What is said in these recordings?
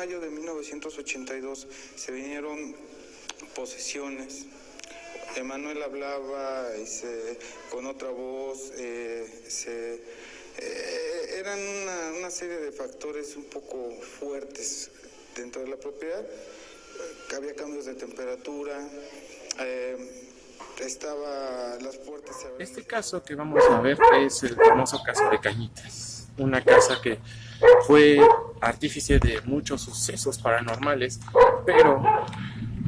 mayo de 1982 se vinieron posesiones. Emanuel hablaba con otra voz, eran una serie de factores un poco fuertes dentro de la propiedad. Había cambios de temperatura, las puertas se abrían. Este caso que vamos a ver es el famoso caso de Cañitas, una casa que fue artífice de muchos sucesos paranormales, pero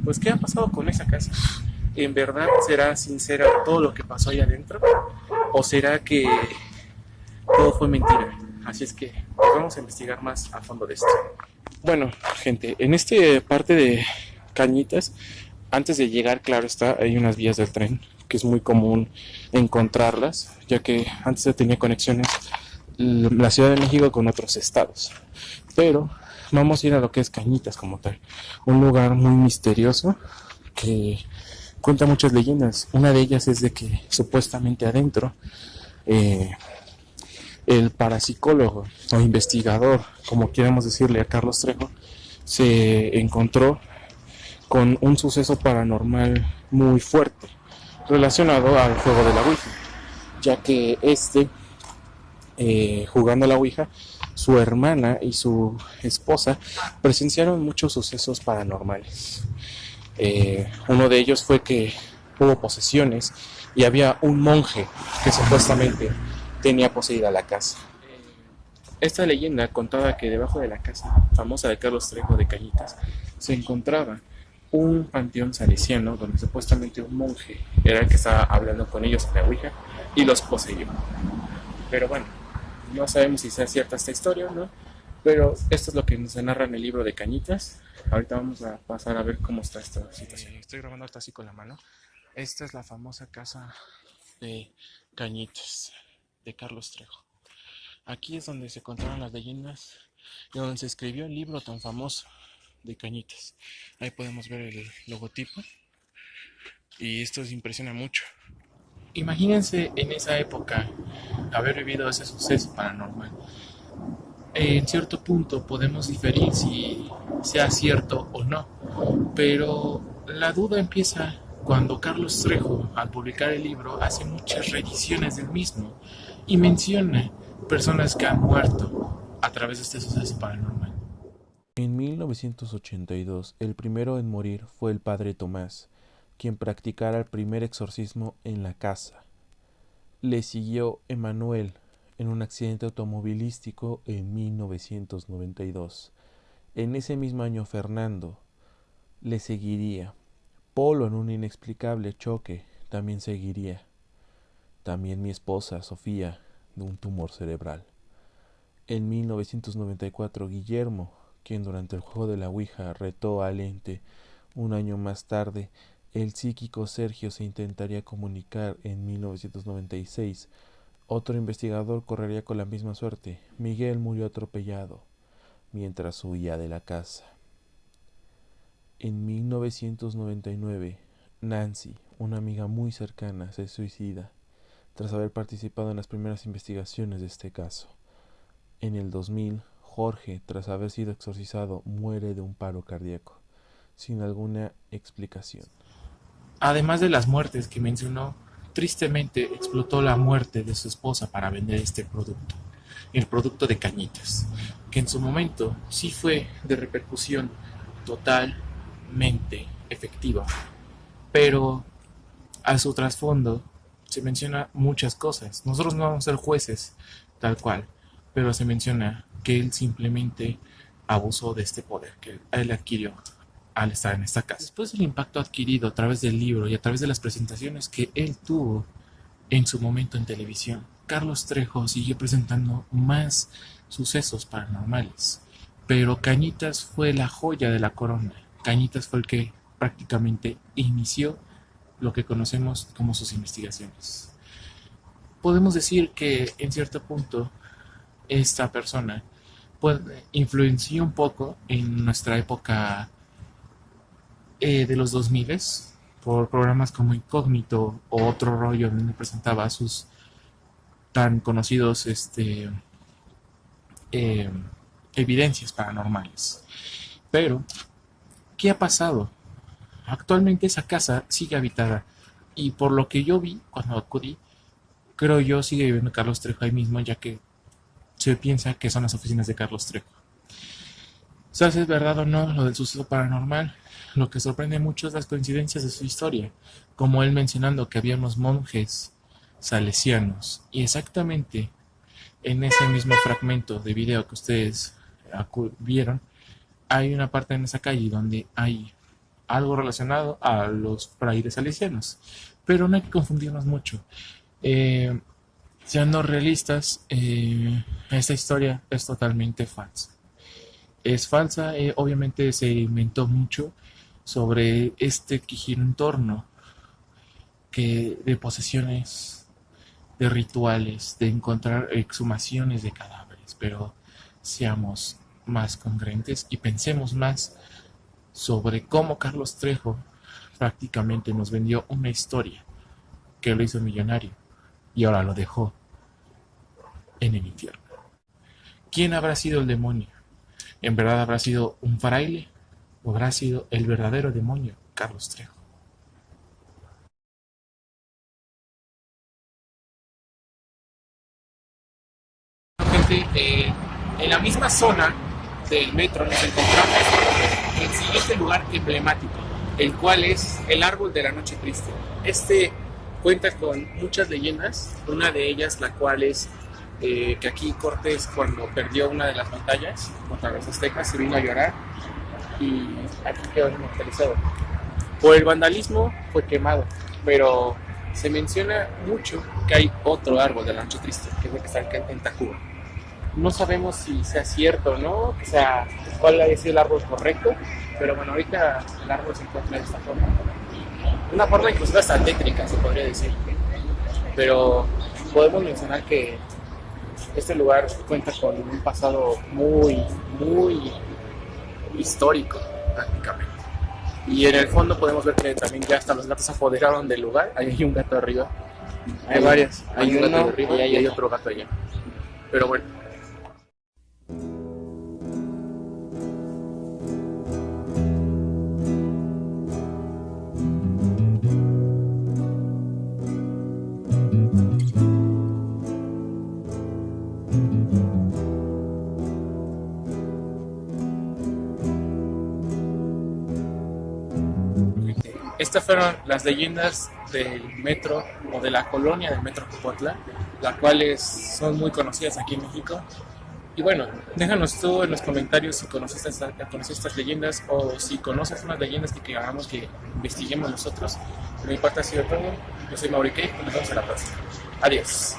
pues ¿qué ha pasado con esa casa? ¿En verdad será sincera todo lo que pasó ahí adentro? ¿O será que todo fue mentira? Así es que pues, vamos a investigar más a fondo de esto. Bueno, gente, en esta parte de Cañitas, antes de llegar, claro está, hay unas vías del tren que es muy común encontrarlas, ya que antes se tenía conexiones la Ciudad de México con otros estados. Pero vamos a ir a lo que es Cañitas como tal, un lugar muy misterioso que cuenta muchas leyendas. Una de ellas es de que supuestamente adentro el parapsicólogo o investigador, como queramos decirle a Carlos Trejo, se encontró con un suceso paranormal muy fuerte relacionado al juego de la Ouija, ya que jugando a la Ouija, su hermana y su esposa presenciaron muchos sucesos paranormales. Uno de ellos fue que hubo posesiones y había un monje que supuestamente tenía poseída la casa. Esta leyenda contaba que debajo de la casa famosa de Carlos Trejo de Cañitas se encontraba un panteón salesiano donde supuestamente un monje era el que estaba hablando con ellos en la Ouija y los poseyó. Pero bueno, no sabemos si sea cierta esta historia o no, pero esto es lo que nos narra en el libro de Cañitas. Ahorita vamos a pasar a ver cómo está esta situación. Estoy grabando ahorita así con la mano. Esta es la famosa casa de Cañitas, de Carlos Trejo. Aquí es donde se contaron las leyendas y donde se escribió el libro tan famoso de Cañitas. Ahí podemos ver el logotipo y esto impresiona mucho. Imagínense en esa época haber vivido ese suceso paranormal. En cierto punto podemos diferir si sea cierto o no, pero la duda empieza cuando Carlos Trejo, al publicar el libro, hace muchas reediciones del mismo y menciona personas que han muerto a través de este suceso paranormal. En 1982, el primero en morir fue el padre Tomás, quien practicara el primer exorcismo en la casa. Le siguió Emanuel en un accidente automovilístico en 1992. En ese mismo año Fernando le seguiría. Polo en un inexplicable choque también seguiría. También mi esposa Sofía de un tumor cerebral. En 1994 Guillermo, quien durante el juego de la Ouija retó al ente. Un año más tarde, el psíquico Sergio se intentaría comunicar en 1996. Otro investigador correría con la misma suerte. Miguel murió atropellado mientras huía de la casa. En 1999, Nancy, una amiga muy cercana, se suicida tras haber participado en las primeras investigaciones de este caso. En el 2000, Jorge, tras haber sido exorcizado, muere de un paro cardíaco, sin alguna explicación. Además de las muertes que mencionó, tristemente explotó la muerte de su esposa para vender este producto, el producto de Cañitas, que en su momento sí fue de repercusión totalmente efectiva, pero a su trasfondo se menciona muchas cosas. Nosotros no vamos a ser jueces tal cual, pero se menciona que él simplemente abusó de este poder que él adquirió al estar en esta casa. Después del impacto adquirido a través del libro y a través de las presentaciones que él tuvo en su momento en televisión, Carlos Trejo siguió presentando más sucesos paranormales, pero Cañitas fue la joya de la corona. Cañitas fue el que prácticamente inició lo que conocemos como sus investigaciones. Podemos decir que en cierto punto esta persona influenció un poco en nuestra época de los 2000 por programas como Incógnito o Otro Rollo, donde presentaba sus tan conocidos evidencias paranormales. Pero, ¿qué ha pasado? Actualmente esa casa sigue habitada y por lo que yo vi cuando acudí, creo yo sigue viviendo Carlos Trejo ahí mismo, ya que se piensa que son las oficinas de Carlos Trejo. ¿Sabes si es verdad o no lo del suceso paranormal? Lo que sorprende mucho es las coincidencias de su historia, como él mencionando que había unos monjes salesianos, y exactamente en ese mismo fragmento de video que ustedes vieron, hay una parte en esa calle donde hay algo relacionado a los frailes salesianos, pero no hay que confundirnos mucho. Siendo realistas, esta historia es totalmente falsa. Es falsa, obviamente se inventó mucho sobre este que gira en torno de posesiones, de rituales, de encontrar exhumaciones de cadáveres, pero seamos más congruentes y pensemos más sobre cómo Carlos Trejo prácticamente nos vendió una historia que lo hizo millonario y ahora lo dejó en el infierno. ¿Quién habrá sido el demonio? ¿En verdad habrá sido un fraile o habrá sido el verdadero demonio, Carlos Trejo? Gente, en la misma zona del metro nos encontramos el siguiente lugar emblemático, el cual es el Árbol de la Noche Triste. Este cuenta con muchas leyendas, una de ellas la cual es que aquí Cortés, cuando perdió una de las batallas contra los aztecas, se vino a llorar y aquí quedó inmortalizado. Por el vandalismo fue quemado, pero se menciona mucho que hay otro árbol de la Noche Triste, que es el que está en Tacuba. No sabemos si sea cierto o no, o sea, cuál haya sido el árbol correcto, pero bueno, ahorita el árbol se encuentra de esta forma. Una forma incluso hasta tétrica, se podría decir. Pero podemos mencionar que este lugar cuenta con un pasado muy, muy histórico, prácticamente. Y en el fondo podemos ver que también ya hasta los gatos se apoderaron del lugar. Ahí hay un gato arriba. Hay varias. Hay un gato arriba y hay otro gato allá. Pero bueno. Estas fueron las leyendas del metro o de la colonia del metro Jojutla, las cuales son muy conocidas aquí en México. Y bueno, déjanos tú en los comentarios si conoces estas leyendas o si conoces unas leyendas que queramos que investiguemos nosotros. De mi parte ha sido todo. Yo soy Mauri Kay y nos vemos en la próxima. Adiós.